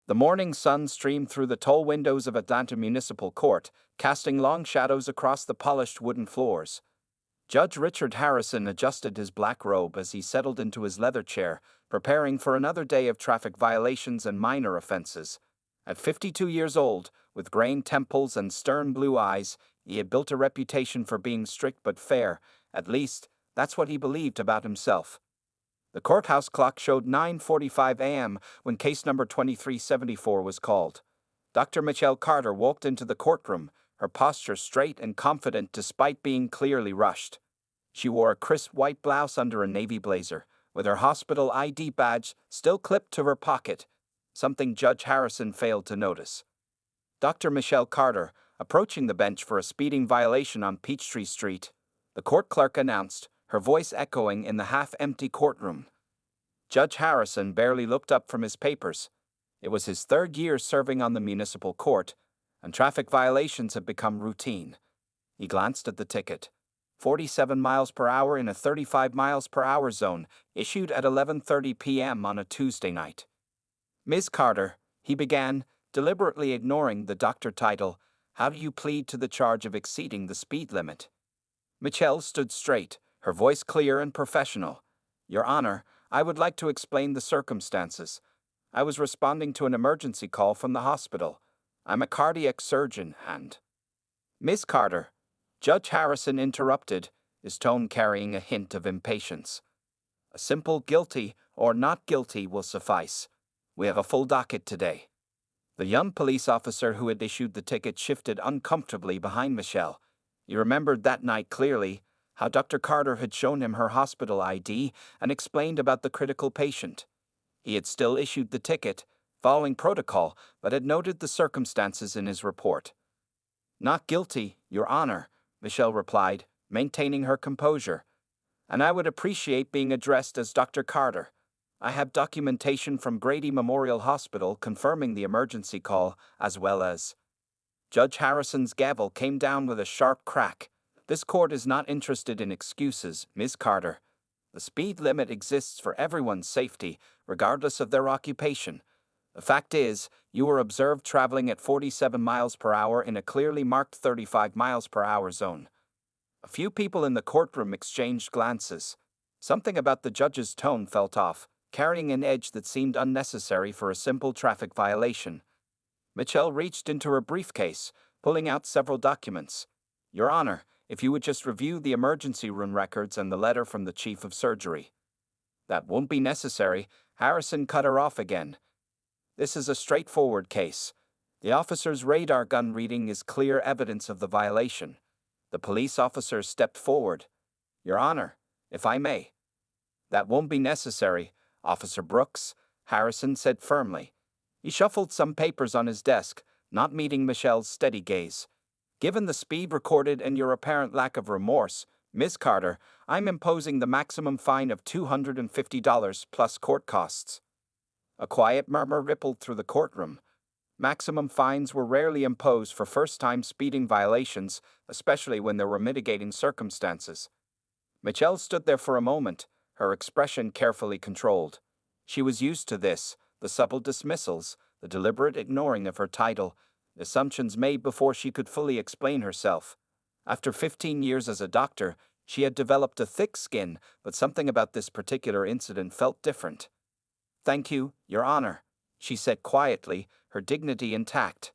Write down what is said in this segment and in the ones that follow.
The morning sun streamed through the tall windows of Atlanta Municipal Court, casting long shadows across the polished wooden floors. Judge Richard Harrison adjusted his black robe as he settled into his leather chair, preparing for another day of traffic violations and minor offenses. At 52 years old, with graying temples and stern blue eyes, he had built a reputation for being strict but fair. At least, that's what he believed about himself. The courthouse clock showed 9:45 a.m. when case number 2374 was called. Dr. Michelle Carter walked into the courtroom, her posture straight and confident despite being clearly rushed. She wore a crisp white blouse under a navy blazer, with her hospital ID badge still clipped to her pocket, something Judge Harrison failed to notice. Dr. Michelle Carter, approaching the bench for a speeding violation on Peachtree Street, the court clerk announced, her voice echoing in the half-empty courtroom. Judge Harrison barely looked up from his papers. It was his third year serving on the municipal court, and traffic violations had become routine. He glanced at the ticket. 47 miles per hour in a 35 miles per hour zone, issued at 11:30 p.m. on a Tuesday night. Ms. Carter, he began, deliberately ignoring the doctor title, how do you plead to the charge of exceeding the speed limit? Michelle stood straight, her voice clear and professional. Your Honor, I would like to explain the circumstances. I was responding to an emergency call from the hospital. I'm a cardiac surgeon and... Ms. Carter, Judge Harrison interrupted, his tone carrying a hint of impatience. A simple guilty or not guilty will suffice. We have a full docket today. The young police officer who had issued the ticket shifted uncomfortably behind Michelle. He remembered that night clearly, how Dr. Carter had shown him her hospital ID and explained about the critical patient. He had still issued the ticket, following protocol, but had noted the circumstances in his report. Not guilty, Your Honor, Michelle replied, maintaining her composure. And I would appreciate being addressed as Dr. Carter. I have documentation from Grady Memorial Hospital confirming the emergency call, as well as... Judge Harrison's gavel came down with a sharp crack. This court is not interested in excuses, Ms. Carter. The speed limit exists for everyone's safety, regardless of their occupation. The fact is, you were observed traveling at 47 miles per hour in a clearly marked 35 miles per hour zone. A few people in the courtroom exchanged glances. Something about the judge's tone felt off, carrying an edge that seemed unnecessary for a simple traffic violation. Michelle reached into her briefcase, pulling out several documents. Your Honor, if you would just review the emergency room records and the letter from the chief of surgery. That won't be necessary, Harrison cut her off again. This is a straightforward case. The officer's radar gun reading is clear evidence of the violation. The police officer stepped forward. Your Honor, if I may. That won't be necessary, Officer Brooks, Harrison said firmly. He shuffled some papers on his desk, not meeting Michelle's steady gaze. Given the speed recorded and your apparent lack of remorse, Ms. Carter, I'm imposing the maximum fine of $250 plus court costs. A quiet murmur rippled through the courtroom. Maximum fines were rarely imposed for first-time speeding violations, especially when there were mitigating circumstances. Michelle stood there for a moment, her expression carefully controlled. She was used to this, the subtle dismissals, the deliberate ignoring of her title, the assumptions made before she could fully explain herself. After 15 years as a doctor, she had developed a thick skin, but something about this particular incident felt different. Thank you, Your Honor, she said quietly, her dignity intact.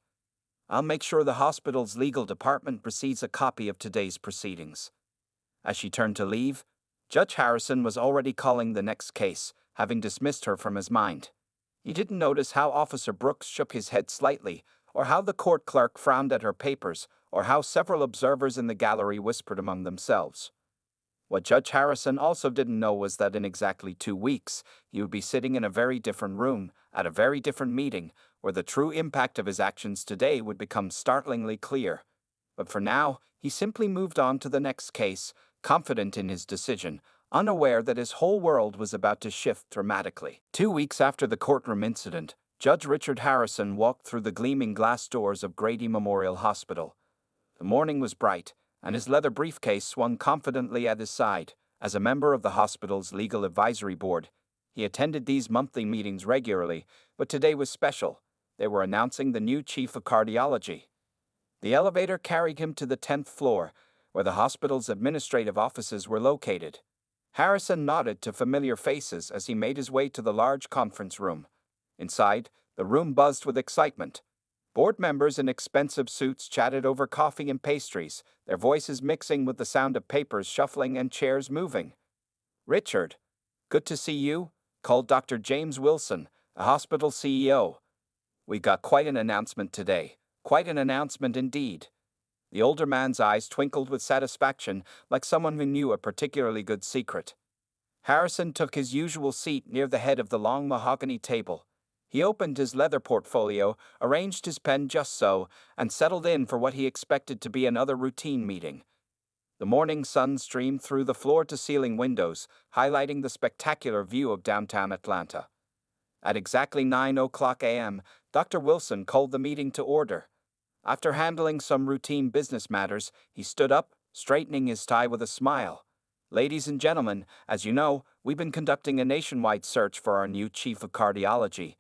I'll make sure the hospital's legal department receives a copy of today's proceedings. As she turned to leave, Judge Harrison was already calling the next case, having dismissed her from his mind. He didn't notice how Officer Brooks shook his head slightly, or how the court clerk frowned at her papers, or how several observers in the gallery whispered among themselves. What Judge Harrison also didn't know was that in exactly 2 weeks, he would be sitting in a very different room, at a very different meeting, where the true impact of his actions today would become startlingly clear. But for now, he simply moved on to the next case, confident in his decision, unaware that his whole world was about to shift dramatically. 2 weeks after the courtroom incident, Judge Richard Harrison walked through the gleaming glass doors of Grady Memorial Hospital. The morning was bright, and his leather briefcase swung confidently at his side. As a member of the hospital's legal advisory board, he attended these monthly meetings regularly, but today was special. They were announcing the new chief of cardiology. The elevator carried him to the 10th floor, where the hospital's administrative offices were located. Harrison nodded to familiar faces as he made his way to the large conference room. Inside, the room buzzed with excitement. Board members in expensive suits chatted over coffee and pastries, their voices mixing with the sound of papers shuffling and chairs moving. "Richard, good to see you," called Dr. James Wilson, the hospital CEO. "We got quite an announcement today. Quite an announcement indeed." The older man's eyes twinkled with satisfaction, like someone who knew a particularly good secret. Harrison took his usual seat near the head of the long mahogany table. He opened his leather portfolio, arranged his pen just so, and settled in for what he expected to be another routine meeting. The morning sun streamed through the floor-to-ceiling windows, highlighting the spectacular view of downtown Atlanta. At exactly 9:00 a.m., Dr. Wilson called the meeting to order. After handling some routine business matters, he stood up, straightening his tie with a smile. "Ladies and gentlemen, as you know, we've been conducting a nationwide search for our new chief of cardiology.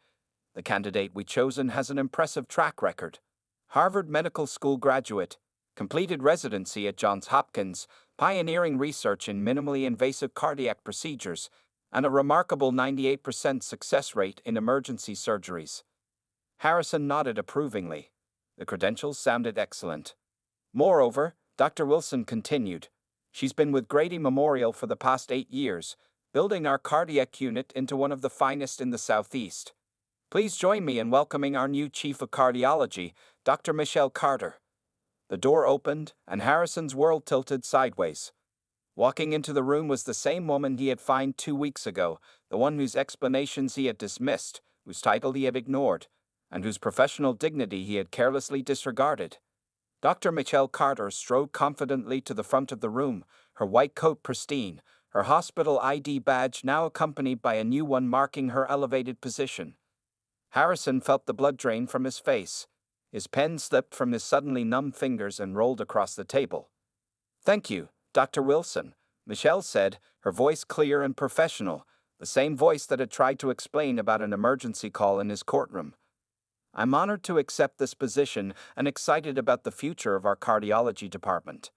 The candidate we've chosen has an impressive track record. Harvard Medical School graduate, completed residency at Johns Hopkins, pioneering research in minimally invasive cardiac procedures, and a remarkable 98% success rate in emergency surgeries." Harrison nodded approvingly. The credentials sounded excellent. "Moreover," Dr. Wilson continued, "she's been with Grady Memorial for the past 8 years, building our cardiac unit into one of the finest in the Southeast. Please join me in welcoming our new chief of cardiology, Dr. Michelle Carter." The door opened, and Harrison's world tilted sideways. Walking into the room was the same woman he had found 2 weeks ago, the one whose explanations he had dismissed, whose title he had ignored, and whose professional dignity he had carelessly disregarded. Dr. Michelle Carter strode confidently to the front of the room, her white coat pristine, her hospital ID badge now accompanied by a new one marking her elevated position. Harrison felt the blood drain from his face. His pen slipped from his suddenly numb fingers and rolled across the table. "Thank you, Dr. Wilson," Michelle said, her voice clear and professional, the same voice that had tried to explain about an emergency call in his courtroom. "I'm honored to accept this position and excited about the future of our cardiology department."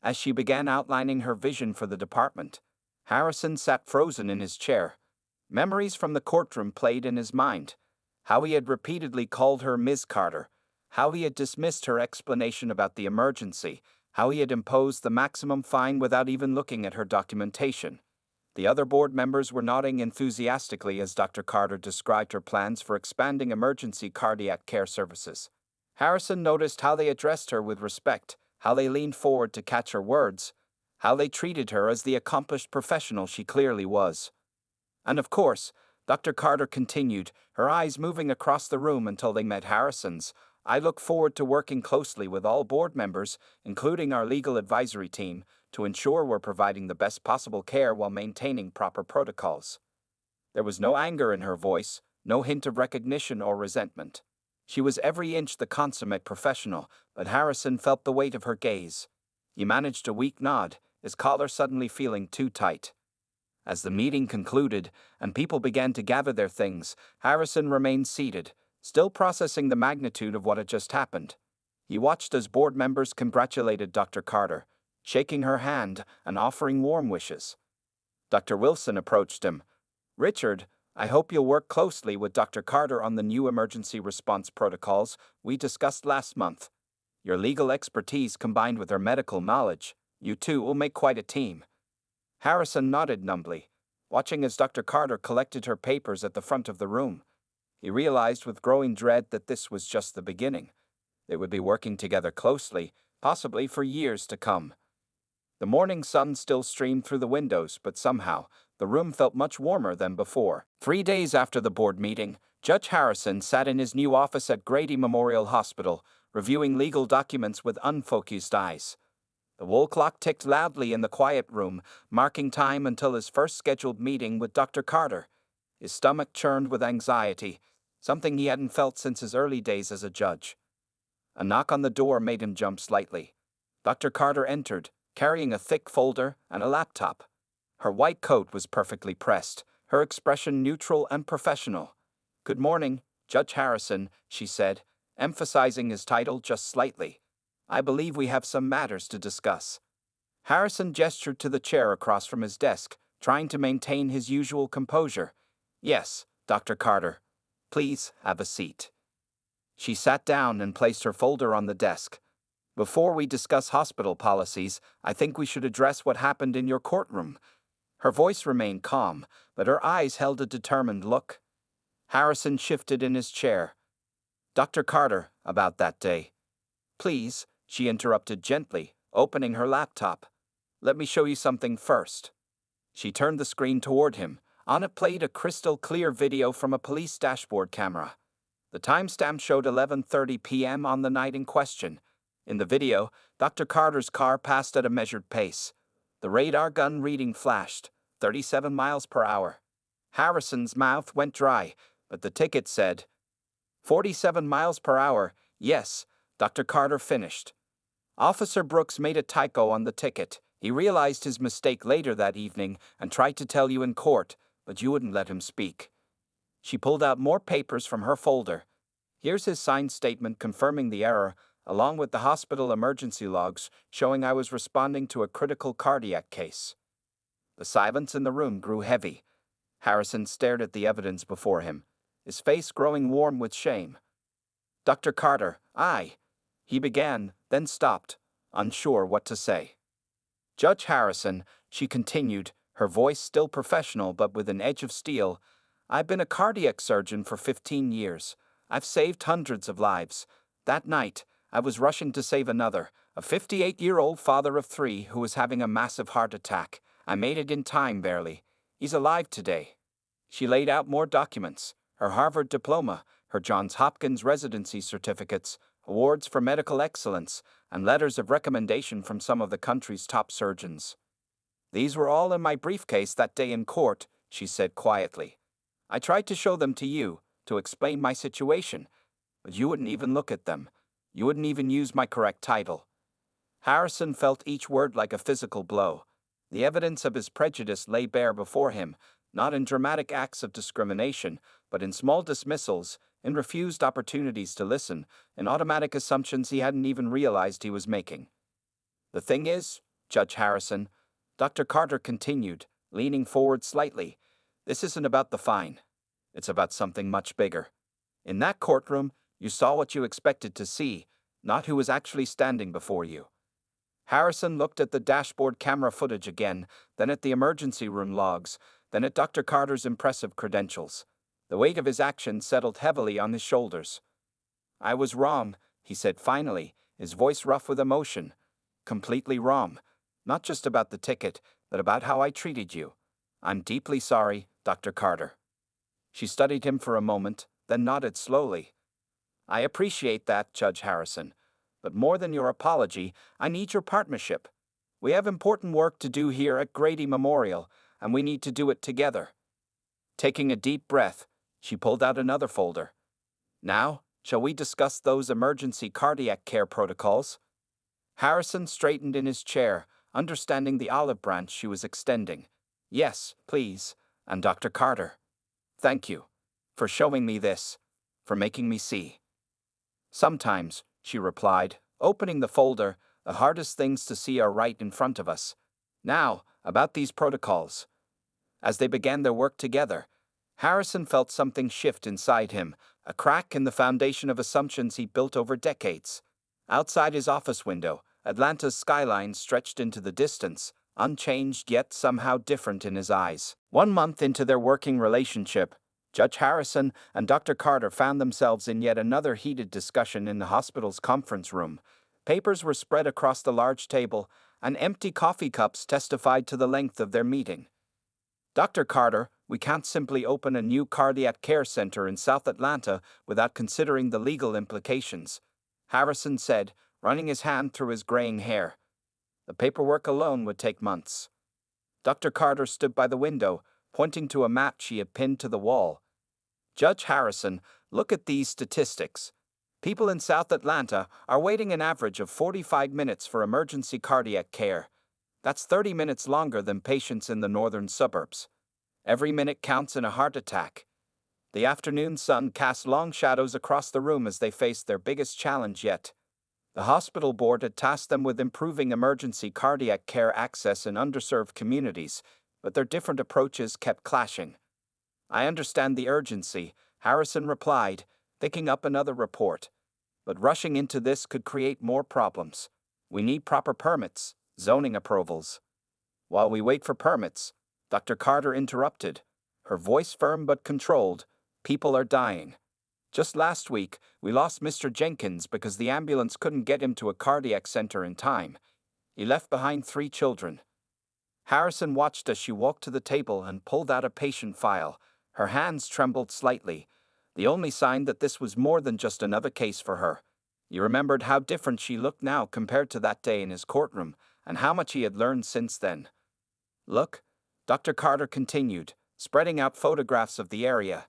As she began outlining her vision for the department, Harrison sat frozen in his chair. Memories from the courtroom played in his mind. How he had repeatedly called her Ms. Carter, how he had dismissed her explanation about the emergency, how he had imposed the maximum fine without even looking at her documentation. The other board members were nodding enthusiastically as Dr. Carter described her plans for expanding emergency cardiac care services. Harrison noticed how they addressed her with respect, how they leaned forward to catch her words, how they treated her as the accomplished professional she clearly was. And of course, Dr. Carter continued, her eyes moving across the room until they met Harrison's, "I look forward to working closely with all board members, including our legal advisory team, to ensure we're providing the best possible care while maintaining proper protocols." There was no anger in her voice, no hint of recognition or resentment. She was every inch the consummate professional, but Harrison felt the weight of her gaze. He managed a weak nod, his collar suddenly feeling too tight. As the meeting concluded and people began to gather their things, Harrison remained seated, still processing the magnitude of what had just happened. He watched as board members congratulated Dr. Carter, shaking her hand and offering warm wishes. Dr. Wilson approached him. "Richard, I hope you'll work closely with Dr. Carter on the new emergency response protocols we discussed last month. Your legal expertise combined with her medical knowledge, you two will make quite a team." Harrison nodded numbly, watching as Dr. Carter collected her papers at the front of the room. He realized with growing dread that this was just the beginning. They would be working together closely, possibly for years to come. The morning sun still streamed through the windows, but somehow, the room felt much warmer than before. 3 days after the board meeting, Judge Harrison sat in his new office at Grady Memorial Hospital, reviewing legal documents with unfocused eyes. The wall clock ticked loudly in the quiet room, marking time until his first scheduled meeting with Dr. Carter. His stomach churned with anxiety, something he hadn't felt since his early days as a judge. A knock on the door made him jump slightly. Dr. Carter entered, carrying a thick folder and a laptop. Her white coat was perfectly pressed, her expression neutral and professional. "Good morning, Judge Harrison, she said, emphasizing his title just slightly. I believe we have some matters to discuss. Harrison gestured to the chair across from his desk, trying to maintain his usual composure. Yes, Dr. Carter. Please have a seat. She sat down and placed her folder on the desk. Before we discuss hospital policies, I think we should address what happened in your courtroom. Her voice remained calm, but her eyes held a determined look. Harrison shifted in his chair. Dr. Carter, about that day. Please, she interrupted gently, opening her laptop. Let me show you something first. She turned the screen toward him. On it played a crystal-clear video from a police dashboard camera. The timestamp showed 11:30 p.m. on the night in question. In the video, Dr. Carter's car passed at a measured pace. The radar gun reading flashed, 37 miles per hour. Harrison's mouth went dry, but the ticket said, 47 miles per hour, yes, Dr. Carter finished. Officer Brooks made a typo on the ticket. He realized his mistake later that evening and tried to tell you in court, but you wouldn't let him speak. She pulled out more papers from her folder. Here's his signed statement confirming the error, along with the hospital emergency logs showing I was responding to a critical cardiac case. The silence in the room grew heavy. Harrison stared at the evidence before him, his face growing warm with shame. Dr. Carter, he began, then stopped, unsure what to say. Judge Harrison, she continued, her voice still professional but with an edge of steel, I've been a cardiac surgeon for 15 years. I've saved hundreds of lives. That night, I was rushing to save another, a 58-year-old father of 3 who was having a massive heart attack. I made it in time, barely. He's alive today. She laid out more documents, her Harvard diploma, her Johns Hopkins residency certificates, awards for medical excellence, and letters of recommendation from some of the country's top surgeons. These were all in my briefcase that day in court, she said quietly. I tried to show them to you, to explain my situation, but you wouldn't even look at them. You wouldn't even use my correct title. Harrison felt each word like a physical blow. The evidence of his prejudice lay bare before him, not in dramatic acts of discrimination, but in small dismissals, in refused opportunities to listen, in automatic assumptions he hadn't even realized he was making. The thing is, Judge Harrison, Dr. Carter continued, leaning forward slightly, this isn't about the fine. It's about something much bigger. In that courtroom, you saw what you expected to see, not who was actually standing before you. Harrison looked at the dashboard camera footage again, then at the emergency room logs, then at Dr. Carter's impressive credentials. The weight of his actions settled heavily on his shoulders. I was wrong, he said finally, his voice rough with emotion. Completely wrong. Not just about the ticket, but about how I treated you. I'm deeply sorry, Dr. Carter. She studied him for a moment, then nodded slowly. I appreciate that, Judge Harrison. But more than your apology, I need your partnership. We have important work to do here at Grady Memorial, and we need to do it together. Taking a deep breath, she pulled out another folder. Now, shall we discuss those emergency cardiac care protocols? Harrison straightened in his chair, understanding the olive branch she was extending. Yes, please, and Dr. Carter. Thank you for showing me this, for making me see. Sometimes, she replied, opening the folder, the hardest things to see are right in front of us. Now, about these protocols. As they began their work together, Harrison felt something shift inside him, a crack in the foundation of assumptions he built over decades. Outside his office window, Atlanta's skyline stretched into the distance, unchanged yet somehow different in his eyes. 1 month into their working relationship, Judge Harrison and Dr. Carter found themselves in yet another heated discussion in the hospital's conference room. Papers were spread across the large table, and empty coffee cups testified to the length of their meeting. Dr. Carter, we can't simply open a new cardiac care center in South Atlanta without considering the legal implications, Harrison said, running his hand through his graying hair. The paperwork alone would take months. Dr. Carter stood by the window, pointing to a map she had pinned to the wall. Judge Harrison, look at these statistics. People in South Atlanta are waiting an average of 45 minutes for emergency cardiac care. That's 30 minutes longer than patients in the northern suburbs. Every minute counts in a heart attack. The afternoon sun cast long shadows across the room as they faced their biggest challenge yet. The hospital board had tasked them with improving emergency cardiac care access in underserved communities, but their different approaches kept clashing. "I understand the urgency," Harrison replied, picking up another report. "But rushing into this could create more problems. We need proper permits, zoning approvals." "While we wait for permits," Dr. Carter interrupted, her voice firm but controlled, "people are dying. Just last week, we lost Mr. Jenkins because the ambulance couldn't get him to a cardiac center in time. He left behind 3 children." Harrison watched as she walked to the table and pulled out a patient file. Her hands trembled slightly, the only sign that this was more than just another case for her. He remembered how different she looked now compared to that day in his courtroom, and how much he had learned since then. "Look," Dr. Carter continued, spreading out photographs of the area.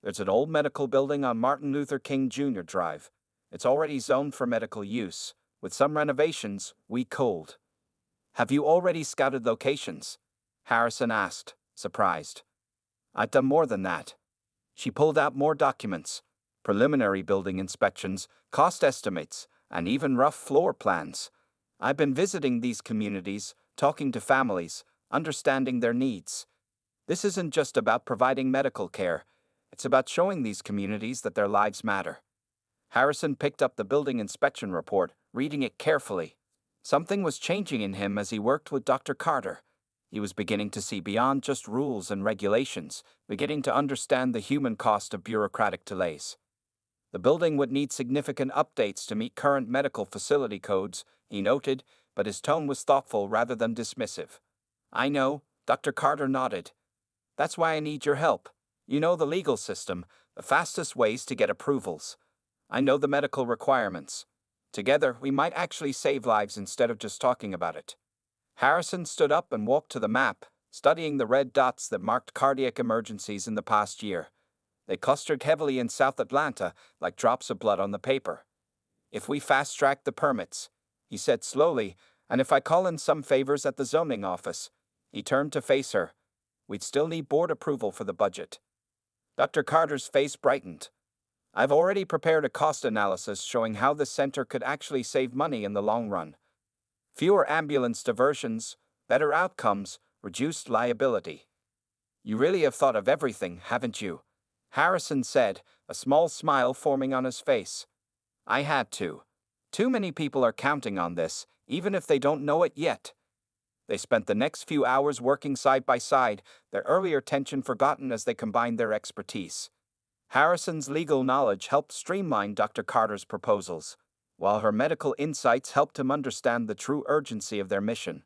"There's an old medical building on Martin Luther King Jr. Drive. It's already zoned for medical use. With some renovations, we could." "Have you already scouted locations?" Harrison asked, surprised. "I've done more than that." She pulled out more documents, preliminary building inspections, cost estimates, and even rough floor plans. "I've been visiting these communities, talking to families, understanding their needs. This isn't just about providing medical care. It's about showing these communities that their lives matter." Harrison picked up the building inspection report, reading it carefully. Something was changing in him as he worked with Dr. Carter. He was beginning to see beyond just rules and regulations, beginning to understand the human cost of bureaucratic delays. The building would need significant updates to meet current medical facility codes, he noted, but his tone was thoughtful rather than dismissive. "I know," Dr. Carter nodded. "That's why I need your help. You know the legal system, the fastest ways to get approvals. I know the medical requirements. Together, we might actually save lives instead of just talking about it." Harrison stood up and walked to the map, studying the red dots that marked cardiac emergencies in the past year. They clustered heavily in South Atlanta, like drops of blood on the paper. "If we fast-track the permits," he said slowly, "and if I call in some favors at the zoning office," he turned to face her, "we'd still need board approval for the budget." Dr. Carter's face brightened. "I've already prepared a cost analysis showing how the center could actually save money in the long run. Fewer ambulance diversions, better outcomes, reduced liability." "You really have thought of everything, haven't you?" Harrison said, a small smile forming on his face. "I had to. Too many people are counting on this, even if they don't know it yet." They spent the next few hours working side by side, their earlier tension forgotten as they combined their expertise. Harrison's legal knowledge helped streamline Dr. Carter's proposals, while her medical insights helped him understand the true urgency of their mission.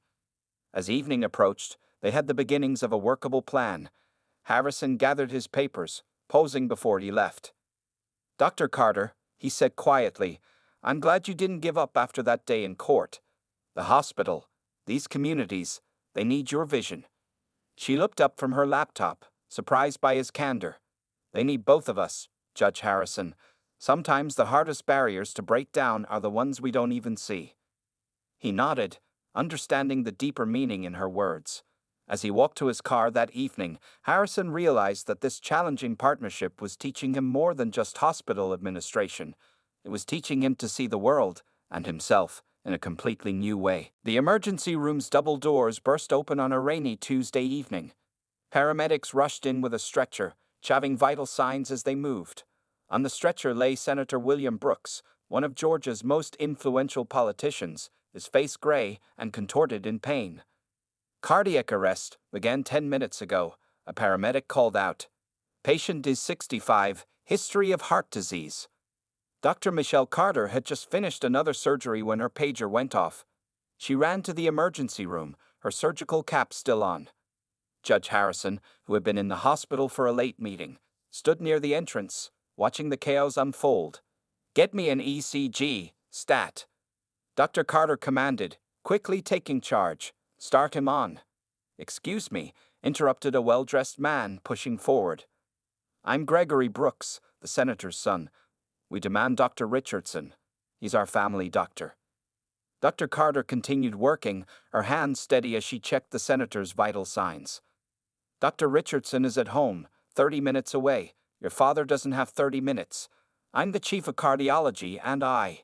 As evening approached, they had the beginnings of a workable plan. Harrison gathered his papers, posing before he left. "Dr. Carter," he said quietly, "I'm glad you didn't give up after that day in court. The hospital, these communities, they need your vision." She looked up from her laptop, surprised by his candor. "They need both of us, Judge Harrison. Sometimes the hardest barriers to break down are the ones we don't even see." He nodded, understanding the deeper meaning in her words. As he walked to his car that evening, Harrison realized that this challenging partnership was teaching him more than just hospital administration. It was teaching him to see the world, and himself, in a completely new way. The emergency room's double doors burst open on a rainy Tuesday evening. Paramedics rushed in with a stretcher, chaving vital signs as they moved. On the stretcher lay Senator William Brooks, one of Georgia's most influential politicians, his face gray and contorted in pain. "Cardiac arrest began 10 minutes ago," a paramedic called out. "Patient is 65, history of heart disease." Dr. Michelle Carter had just finished another surgery when her pager went off. She ran to the emergency room, her surgical cap still on. Judge Harrison, who had been in the hospital for a late meeting, stood near the entrance, watching the chaos unfold. "Get me an ECG, stat," Dr. Carter commanded, quickly taking charge. "Start him on." "Excuse me," interrupted a well-dressed man, pushing forward. "I'm Gregory Brooks, the senator's son. We demand Dr. Richardson. He's our family doctor." Dr. Carter continued working, her hands steady as she checked the senator's vital signs. "Dr. Richardson is at home, 30 minutes away. Your father doesn't have 30 minutes. I'm the chief of cardiology, and I.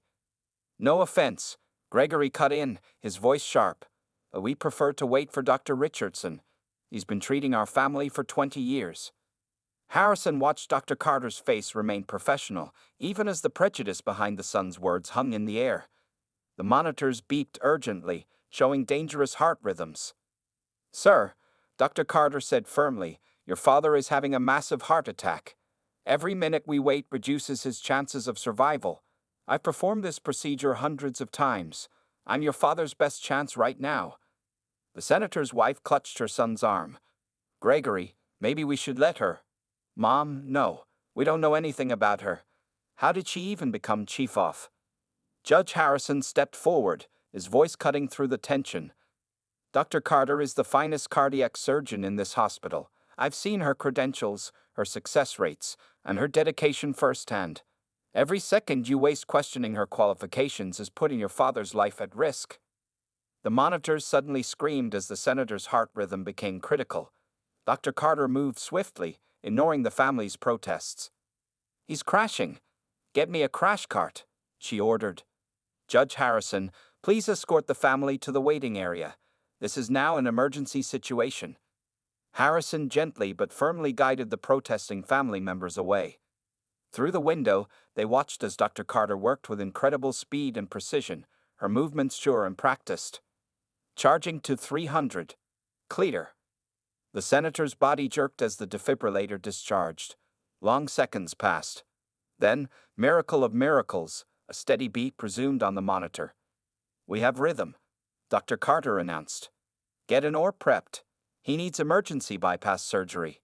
No offense, Gregory cut in, his voice sharp, but we prefer to wait for Dr. Richardson. He's been treating our family for 20 years. Harrison watched Dr. Carter's face remain professional, even as the prejudice behind the son's words hung in the air. The monitors beeped urgently, showing dangerous heart rhythms. Sir, Dr. Carter said firmly, your father is having a massive heart attack. Every minute we wait reduces his chances of survival. I've performed this procedure hundreds of times. I'm your father's best chance right now. The senator's wife clutched her son's arm. Gregory, maybe we should let her. Mom, no. We don't know anything about her. How did she even become chief of? Judge Harrison stepped forward, his voice cutting through the tension. Dr. Carter is the finest cardiac surgeon in this hospital. I've seen her credentials, her success rates, and her dedication firsthand. Every second you waste questioning her qualifications is putting your father's life at risk. The monitors suddenly screamed as the senator's heart rhythm became critical. Dr. Carter moved swiftly, ignoring the family's protests. He's crashing. Get me a crash cart, she ordered. Judge Harrison, please escort the family to the waiting area. This is now an emergency situation. Harrison gently but firmly guided the protesting family members away. Through the window, they watched as Dr. Carter worked with incredible speed and precision, her movements sure and practiced. Charging to 300. Clear. The senator's body jerked as the defibrillator discharged. Long seconds passed. Then, miracle of miracles, a steady beat resumed on the monitor. We have rhythm, Dr. Carter announced. Get an oar prepped. He needs emergency bypass surgery.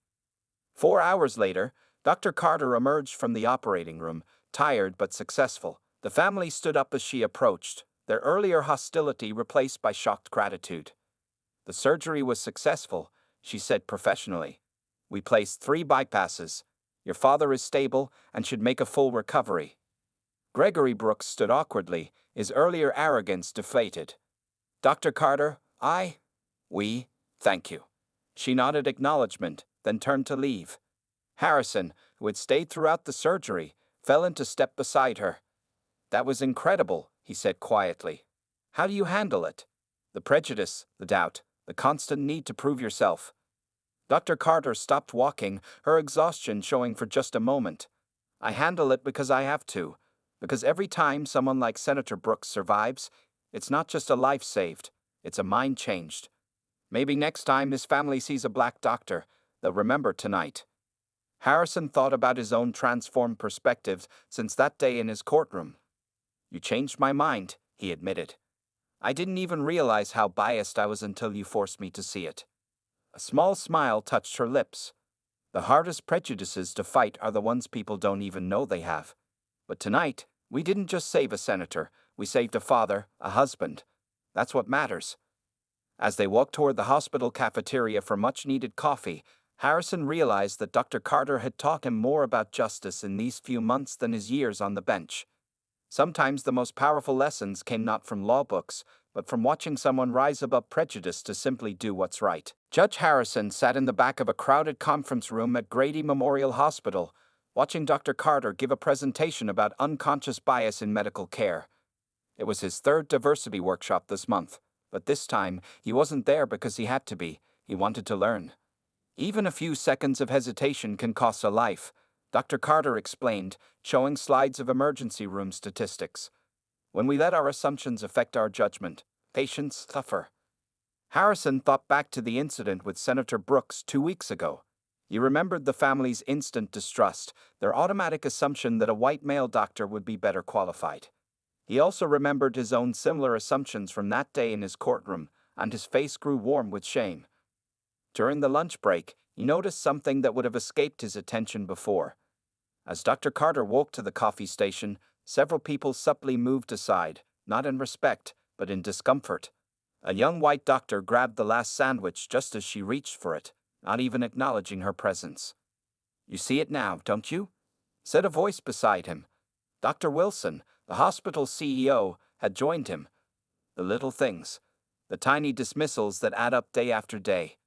4 hours later, Dr. Carter emerged from the operating room, tired but successful. The family stood up as she approached, their earlier hostility replaced by shocked gratitude. The surgery was successful, she said professionally. We placed 3 bypasses. Your father is stable and should make a full recovery. Gregory Brooks stood awkwardly, his earlier arrogance deflated. Dr. Carter, we, thank you. She nodded acknowledgement, then turned to leave. Harrison, who had stayed throughout the surgery, fell into step beside her. That was incredible, he said quietly. How do you handle it? The prejudice, the doubt, the constant need to prove yourself. Dr. Carter stopped walking, her exhaustion showing for just a moment. I handle it because I have to, because every time someone like Senator Brooks survives, it's not just a life saved, it's a mind changed. Maybe next time his family sees a black doctor, they'll remember tonight. Harrison thought about his own transformed perspective since that day in his courtroom. You changed my mind, he admitted. I didn't even realize how biased I was until you forced me to see it. A small smile touched her lips. The hardest prejudices to fight are the ones people don't even know they have. But tonight, we didn't just save a senator, we saved a father, a husband. That's what matters. As they walked toward the hospital cafeteria for much-needed coffee, Harrison realized that Dr. Carter had taught him more about justice in these few months than his years on the bench. Sometimes the most powerful lessons came not from law books, but from watching someone rise above prejudice to simply do what's right. Judge Harrison sat in the back of a crowded conference room at Grady Memorial Hospital, watching Dr. Carter give a presentation about unconscious bias in medical care. It was his 3rd diversity workshop this month, but this time he wasn't there because he had to be. He wanted to learn. Even a few seconds of hesitation can cost a life, Dr. Carter explained, showing slides of emergency room statistics. When we let our assumptions affect our judgment, patients suffer. Harrison thought back to the incident with Senator Brooks 2 weeks ago. He remembered the family's instant distrust, their automatic assumption that a white male doctor would be better qualified. He also remembered his own similar assumptions from that day in his courtroom, and his face grew warm with shame. During the lunch break, he noticed something that would have escaped his attention before. As Dr. Carter walked to the coffee station, several people subtly moved aside, not in respect, but in discomfort. A young white doctor grabbed the last sandwich just as she reached for it, not even acknowledging her presence. You see it now, don't you? Said a voice beside him. Dr. Wilson, the hospital's CEO, had joined him. The little things. The tiny dismissals that add up day after day.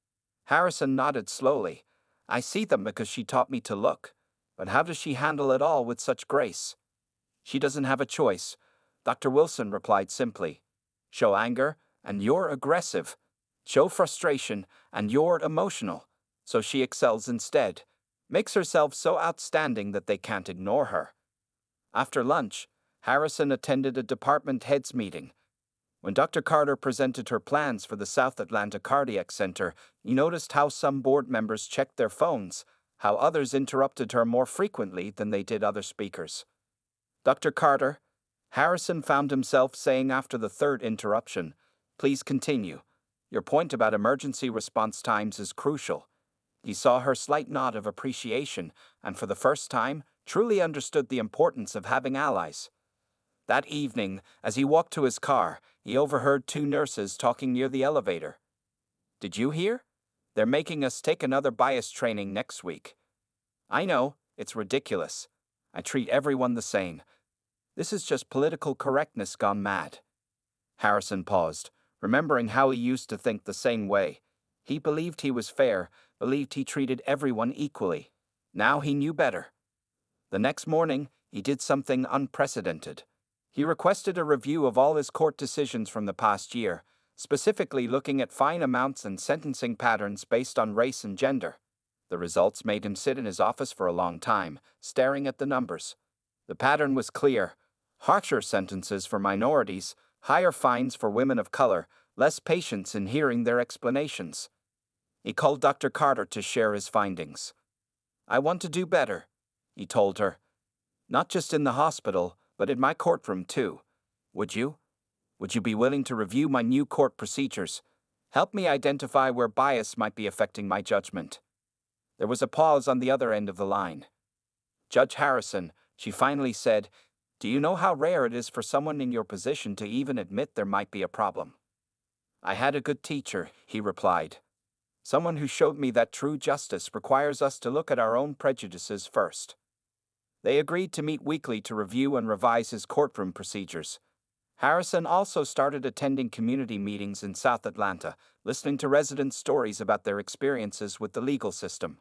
Harrison nodded slowly. I see them because she taught me to look. But how does she handle it all with such grace? She doesn't have a choice, Dr. Wilson replied simply. Show anger, and you're aggressive. Show frustration, and you're emotional. So she excels instead, makes herself so outstanding that they can't ignore her. After lunch, Harrison attended a department heads meeting. When Dr. Carter presented her plans for the South Atlanta Cardiac Center, he noticed how some board members checked their phones, how others interrupted her more frequently than they did other speakers. Dr. Carter, Harrison found himself saying after the third interruption, please continue. Your point about emergency response times is crucial. He saw her slight nod of appreciation and for the first time truly understood the importance of having allies. That evening, as he walked to his car, he overheard two nurses talking near the elevator. Did you hear? They're making us take another bias training next week. I know, it's ridiculous. I treat everyone the same. This is just political correctness gone mad. Harrison paused, remembering how he used to think the same way. He believed he was fair, believed he treated everyone equally. Now he knew better. The next morning, he did something unprecedented. He requested a review of all his court decisions from the past year, specifically looking at fine amounts and sentencing patterns based on race and gender. The results made him sit in his office for a long time, staring at the numbers. The pattern was clear: harsher sentences for minorities, higher fines for women of color, less patience in hearing their explanations. He called Dr. Carter to share his findings. I want to do better, he told her. Not just in the hospital, but in my courtroom too. Would you? Would you be willing to review my new court procedures? Help me identify where bias might be affecting my judgment. There was a pause on the other end of the line. Judge Harrison, she finally said, do you know how rare it is for someone in your position to even admit there might be a problem? I had a good teacher, he replied. Someone who showed me that true justice requires us to look at our own prejudices first. They agreed to meet weekly to review and revise his courtroom procedures. Harrison also started attending community meetings in South Atlanta, listening to residents' stories about their experiences with the legal system.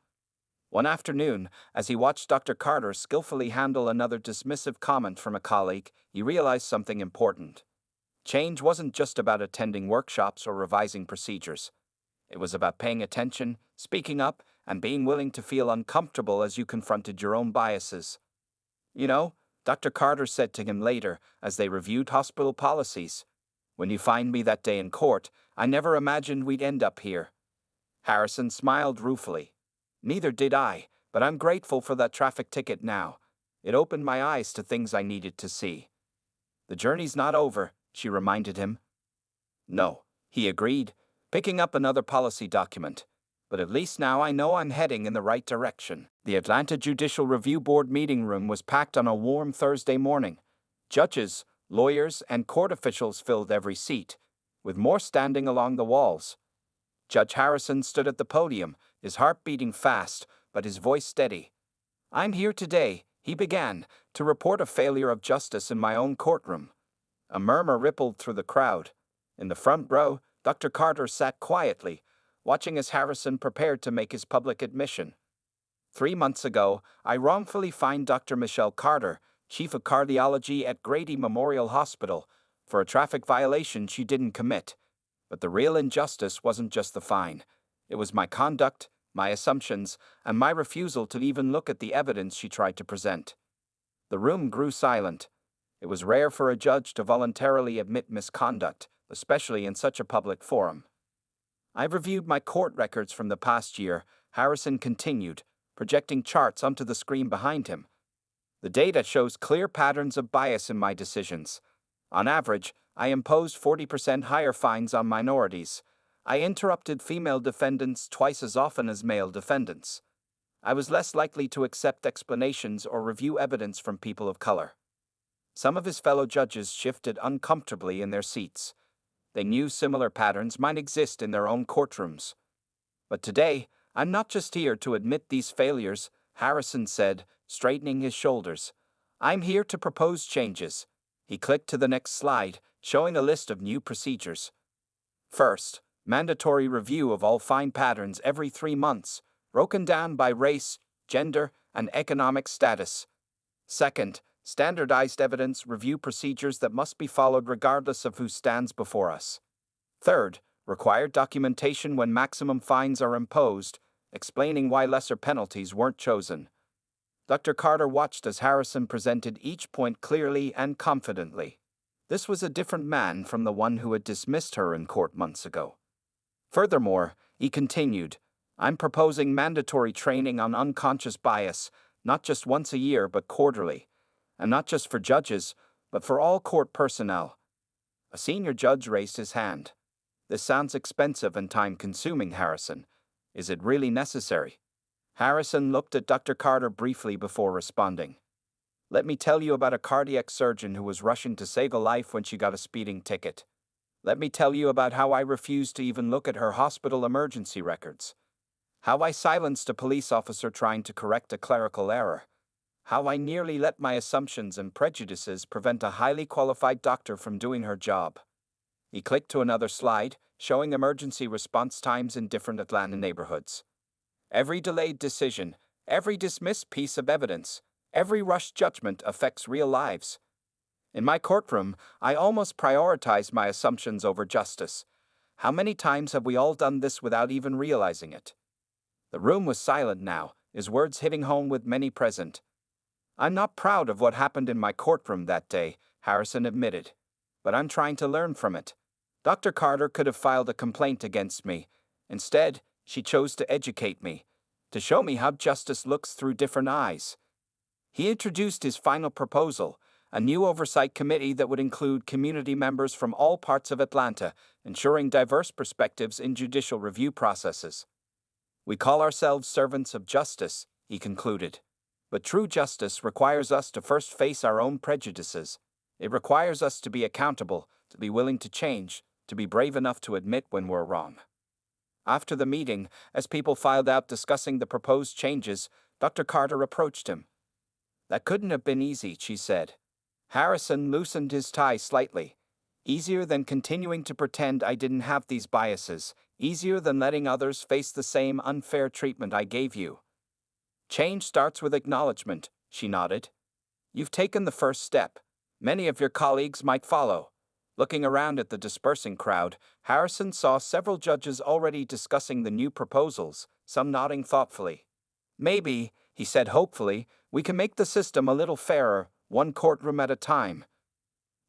One afternoon, as he watched Dr. Carter skillfully handle another dismissive comment from a colleague, he realized something important. Change wasn't just about attending workshops or revising procedures. It was about paying attention, speaking up, and being willing to feel uncomfortable as you confronted your own biases. You know, Dr. Carter said to him later, as they reviewed hospital policies, when you find me that day in court, I never imagined we'd end up here. Harrison smiled ruefully. Neither did I, but I'm grateful for that traffic ticket now. It opened my eyes to things I needed to see. The journey's not over, she reminded him. No, he agreed, picking up another policy document. But at least now I know I'm heading in the right direction. The Atlanta Judicial Review Board meeting room was packed on a warm Thursday morning. Judges, lawyers, and court officials filled every seat, with more standing along the walls. Judge Harrison stood at the podium, his heart beating fast, but his voice steady. I'm here today, he began, to report a failure of justice in my own courtroom. A murmur rippled through the crowd. In the front row, Dr. Carter sat quietly, watching as Harrison prepared to make his public admission. 3 months ago, I wrongfully fined Dr. Michelle Carter, Chief of Cardiology at Grady Memorial Hospital, for a traffic violation she didn't commit. But the real injustice wasn't just the fine. It was my conduct, my assumptions, and my refusal to even look at the evidence she tried to present. The room grew silent. It was rare for a judge to voluntarily admit misconduct, especially in such a public forum. I've reviewed my court records from the past year, Harrison continued, projecting charts onto the screen behind him. The data shows clear patterns of bias in my decisions. On average, I imposed 40% higher fines on minorities. I interrupted female defendants twice as often as male defendants. I was less likely to accept explanations or review evidence from people of color. Some of his fellow judges shifted uncomfortably in their seats. They knew similar patterns might exist in their own courtrooms. But today, I'm not just here to admit these failures, Harrison said, straightening his shoulders. I'm here to propose changes. He clicked to the next slide, showing a list of new procedures. First, mandatory review of all fine patterns every 3 months, broken down by race, gender, and economic status. Second, standardized evidence review procedures that must be followed regardless of who stands before us. Third, required documentation when maximum fines are imposed, explaining why lesser penalties weren't chosen. Dr. Carter watched as Harrison presented each point clearly and confidently. This was a different man from the one who had dismissed her in court months ago. Furthermore, he continued, I'm proposing mandatory training on unconscious bias, not just once a year but quarterly, and not just for judges, but for all court personnel. A senior judge raised his hand. This sounds expensive and time-consuming, Harrison. Is it really necessary? Harrison looked at Dr. Carter briefly before responding. Let me tell you about a cardiac surgeon who was rushing to save a life when she got a speeding ticket. Let me tell you about how I refused to even look at her hospital emergency records. How I silenced a police officer trying to correct a clerical error. How I nearly let my assumptions and prejudices prevent a highly qualified doctor from doing her job. He clicked to another slide, showing emergency response times in different Atlanta neighborhoods. Every delayed decision, every dismissed piece of evidence, every rushed judgment affects real lives. In my courtroom, I almost prioritized my assumptions over justice. How many times have we all done this without even realizing it? The room was silent now, his words hitting home with many present. I'm not proud of what happened in my courtroom that day, Harrison admitted, but I'm trying to learn from it. Dr. Carter could have filed a complaint against me. Instead, she chose to educate me, to show me how justice looks through different eyes. He introduced his final proposal, a new oversight committee that would include community members from all parts of Atlanta, ensuring diverse perspectives in judicial review processes. We call ourselves servants of justice, he concluded. But true justice requires us to first face our own prejudices. It requires us to be accountable, to be willing to change, to be brave enough to admit when we're wrong. After the meeting, as people filed out discussing the proposed changes, Dr. Carter approached him. That couldn't have been easy, she said. Harrison loosened his tie slightly. Easier than continuing to pretend I didn't have these biases, easier than letting others face the same unfair treatment I gave you. Change starts with acknowledgement, she nodded. You've taken the first step. Many of your colleagues might follow. Looking around at the dispersing crowd, Harrison saw several judges already discussing the new proposals, some nodding thoughtfully. Maybe, he said hopefully, we can make the system a little fairer, one courtroom at a time.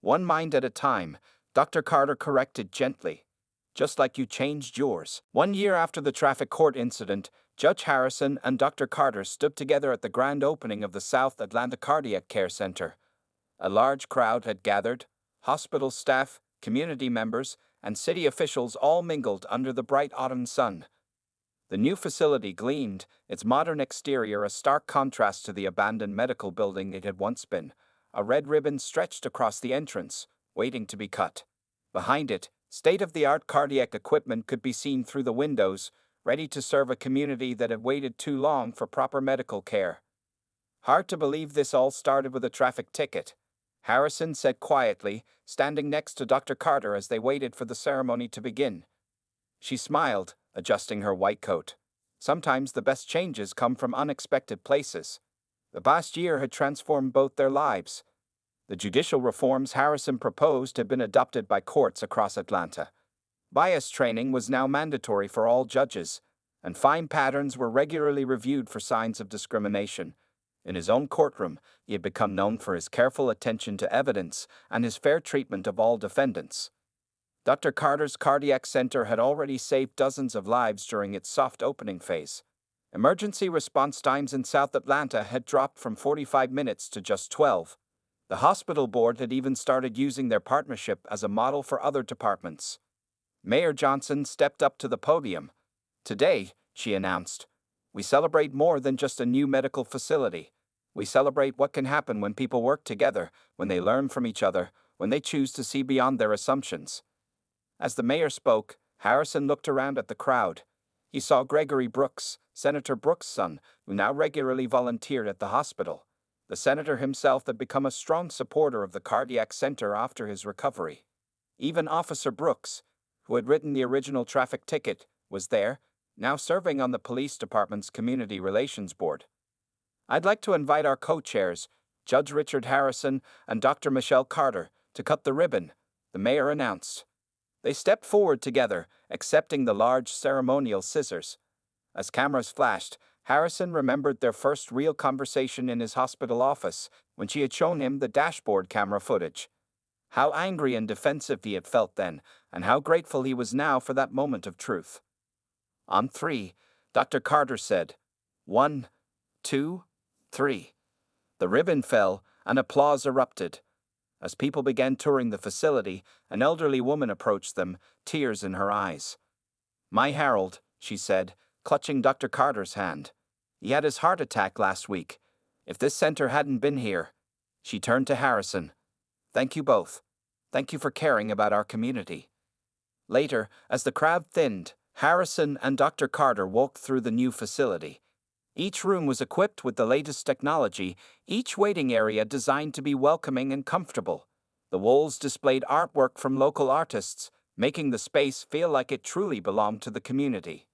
One mind at a time, Dr. Carter corrected gently. Just like you changed yours. 1 year after the traffic court incident, Judge Harrison and Dr. Carter stood together at the grand opening of the South Atlanta Cardiac Care Center. A large crowd had gathered, hospital staff, community members, and city officials all mingled under the bright autumn sun. The new facility gleamed, its modern exterior a stark contrast to the abandoned medical building it had once been. A red ribbon stretched across the entrance, waiting to be cut. Behind it, state-of-the-art cardiac equipment could be seen through the windows, ready to serve a community that had waited too long for proper medical care. Hard to believe this all started with a traffic ticket, Harrison said quietly, standing next to Dr. Carter as they waited for the ceremony to begin. She smiled, adjusting her white coat. Sometimes the best changes come from unexpected places. The past year had transformed both their lives. The judicial reforms Harrison proposed had been adopted by courts across Atlanta. Bias training was now mandatory for all judges, and fine patterns were regularly reviewed for signs of discrimination. In his own courtroom, he had become known for his careful attention to evidence and his fair treatment of all defendants. Dr. Carter's cardiac center had already saved dozens of lives during its soft opening phase. Emergency response times in South Atlanta had dropped from 45 minutes to just 12. The hospital board had even started using their partnership as a model for other departments. Mayor Johnson stepped up to the podium. Today, she announced, we celebrate more than just a new medical facility. We celebrate what can happen when people work together, when they learn from each other, when they choose to see beyond their assumptions. As the mayor spoke, Harrison looked around at the crowd. He saw Gregory Brooks, Senator Brooks' son, who now regularly volunteered at the hospital. The senator himself had become a strong supporter of the cardiac center after his recovery. Even Officer Brooks, who had written the original traffic ticket, was there, now serving on the police department's community relations board. I'd like to invite our co-chairs, Judge Richard Harrison and Dr. Michelle Carter, to cut the ribbon, the mayor announced. They stepped forward together, accepting the large ceremonial scissors. As cameras flashed, Harrison remembered their first real conversation in his hospital office when she had shown him the dashboard camera footage. How angry and defensive he had felt then, and how grateful he was now for that moment of truth. On three, Dr. Carter said, 1, 2, 3. The ribbon fell, and applause erupted. As people began touring the facility, an elderly woman approached them, tears in her eyes. "My Harold," she said, clutching Dr. Carter's hand. "He had his heart attack last week. If this center hadn't been here." She turned to Harrison. "Thank you both. Thank you for caring about our community." Later, as the crowd thinned, Harrison and Dr. Carter walked through the new facility. Each room was equipped with the latest technology, each waiting area designed to be welcoming and comfortable. The walls displayed artwork from local artists, making the space feel like it truly belonged to the community.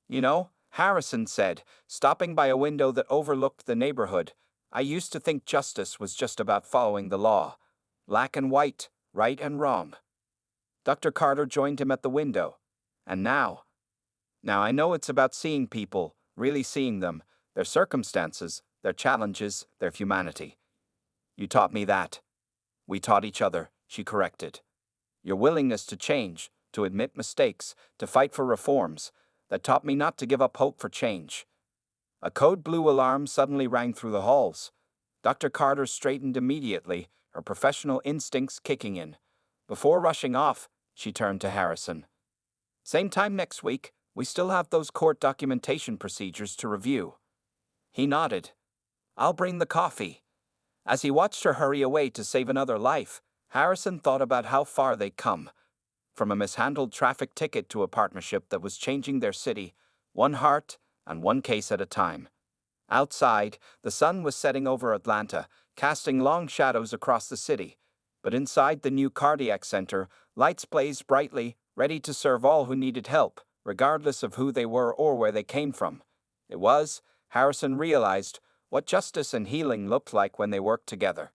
"You know," Harrison said, stopping by a window that overlooked the neighborhood, "I used to think justice was just about following the law. Black and white, right and wrong." Dr. Carter joined him at the window. "And now I know it's about seeing people, really seeing them, their circumstances, their challenges, their humanity." "You taught me that." "We taught each other," she corrected. "Your willingness to change, to admit mistakes, to fight for reforms, that taught me not to give up hope for change." A code blue alarm suddenly rang through the halls. Dr. Carter straightened immediately, her professional instincts kicking in. Before rushing off, she turned to Harrison. "Same time next week, we still have those court documentation procedures to review." He nodded. "I'll bring the coffee." As he watched her hurry away to save another life, Harrison thought about how far they'd come. From a mishandled traffic ticket to a partnership that was changing their city, one heart and one case at a time. Outside, the sun was setting over Atlanta, casting long shadows across the city. But inside the new cardiac center, lights blazed brightly, ready to serve all who needed help, regardless of who they were or where they came from. It was, Harrison realized, what justice and healing looked like when they worked together.